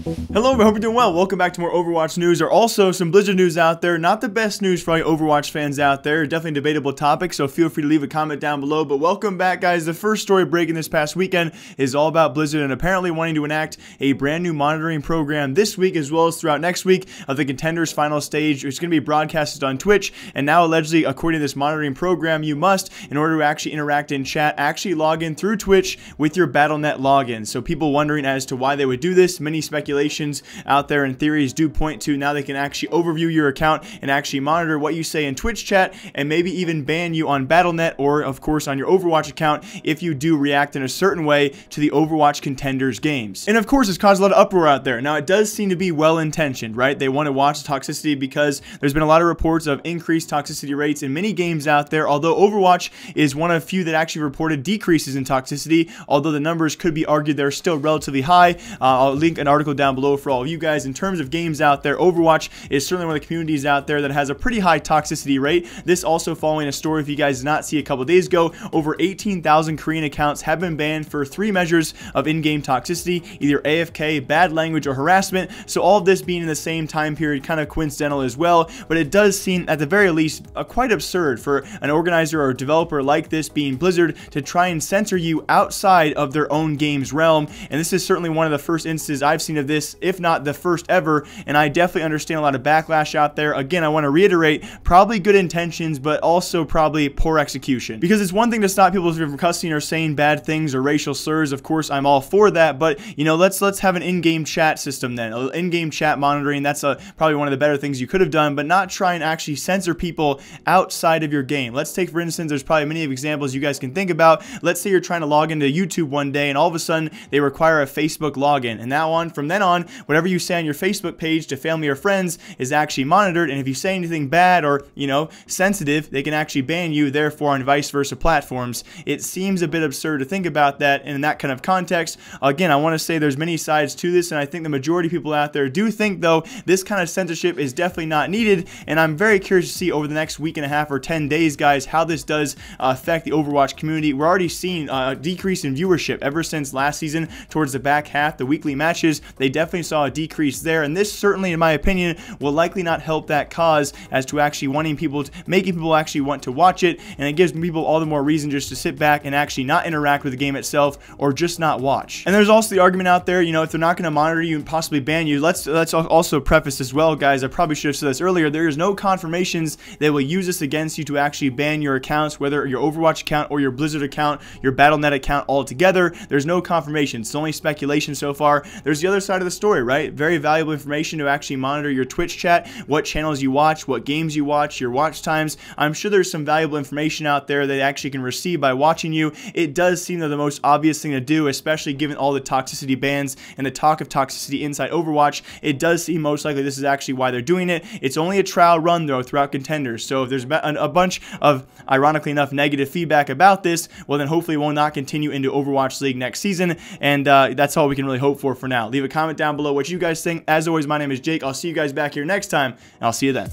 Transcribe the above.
Hello, I hope you're doing well. Welcome back to more Overwatch news. There are also some Blizzard news out there. Not the best news for all you Overwatch fans out there. Definitely a debatable topic, so feel free to leave a comment down below. But welcome back, guys. The first story breaking this past weekend is all about Blizzard and apparently wanting to enact a brand new monitoring program this week as well as throughout next week of the Contenders Finals stage. It's going to be broadcasted on Twitch, and now allegedly, according to this monitoring program, you must, in order to actually interact in chat, actually log in through Twitch with your Battle.net login. So people wondering as to why they would do this. Many speculations out there and theories do point to now they can actually overview your account and actually monitor what you say in Twitch chat and maybe even ban you on Battle.net or of course on your Overwatch account if you do react in a certain way to the Overwatch Contenders games. And of course it's caused a lot of uproar out there. Now it does seem to be well intentioned, right? They want to watch Toxicity because there's been a lot of reports of increased toxicity rates in many games out there, although Overwatch is one of few that actually reported decreases in toxicity, although the numbers could be argued they're still relatively high. I'll link an article down below for all of you guys. In terms of games out there, Overwatch is certainly one of the communities out there that has a pretty high toxicity rate. This also following a story, if you guys did not see a couple days ago, over 18,000 Korean accounts have been banned for 3 measures of in-game toxicity, either AFK, bad language, or harassment. So all of this being in the same time period, kind of coincidental as well, but it does seem at the very least quite absurd for an organizer or developer like this, being Blizzard, to try and censor you outside of their own game's realm. And this is certainly one of the first instances I've seen of this, if not the first ever, and I definitely understand a lot of backlash out there. Again, I want to reiterate, probably good intentions, but also probably poor execution. Because it's one thing to stop people from cussing or saying bad things or racial slurs. Of course, I'm all for that, but you know, let's have an in-game chat system then. In-game chat monitoring, that's probably one of the better things you could have done, but not try and actually censor people outside of your game. Let's take, for instance, there's probably many examples you guys can think about. Let's say you're trying to log into YouTube one day, and all of a sudden, they require a Facebook login. And now on, from then on, whatever you say on your Facebook page to family or friends is actually monitored, and if you say anything bad or, you know, sensitive, they can actually ban you, therefore on vice versa platforms. It seems a bit absurd to think about that, and in that kind of context, again, I want to say there's many sides to this, and I think the majority of people out there do think, though, this kind of censorship is definitely not needed, and I'm very curious to see over the next week and a half or 10 days, guys, how this does affect the Overwatch community. We're already seeing a decrease in viewership ever since last season towards the back half, the weekly matches. They definitely saw a decrease there, and this certainly, in my opinion, will likely not help that cause as to actually wanting people to, making people actually want to watch it, and it gives people all the more reason just to sit back and actually not interact with the game itself or just not watch. And there's also the argument out there, you know, if they're not going to monitor you and possibly ban you, let's also preface as well, guys, I probably should have said this earlier, there is no confirmations they will use this against you to actually ban your accounts, whether your Overwatch account or your Blizzard account, your Battle.net account altogether. There's no confirmation. It's only speculation so far. There's the other side of the story, right? Very valuable information to actually monitor your Twitch chat, what channels you watch, what games you watch, your watch times. I'm sure there's some valuable information out there that actually can receive by watching you. It does seem the most obvious thing to do, especially given all the toxicity bans and the talk of toxicity inside Overwatch. It does seem most likely this is actually why they're doing it. It's only a trial run, though, throughout Contenders. So if there's a bunch of, ironically enough, negative feedback about this, well, then hopefully it will not continue into Overwatch League next season, and that's all we can really hope for now. Leave a comment down below what you guys think. As always, my name is Jake. I'll see you guys back here next time, and I'll see you then.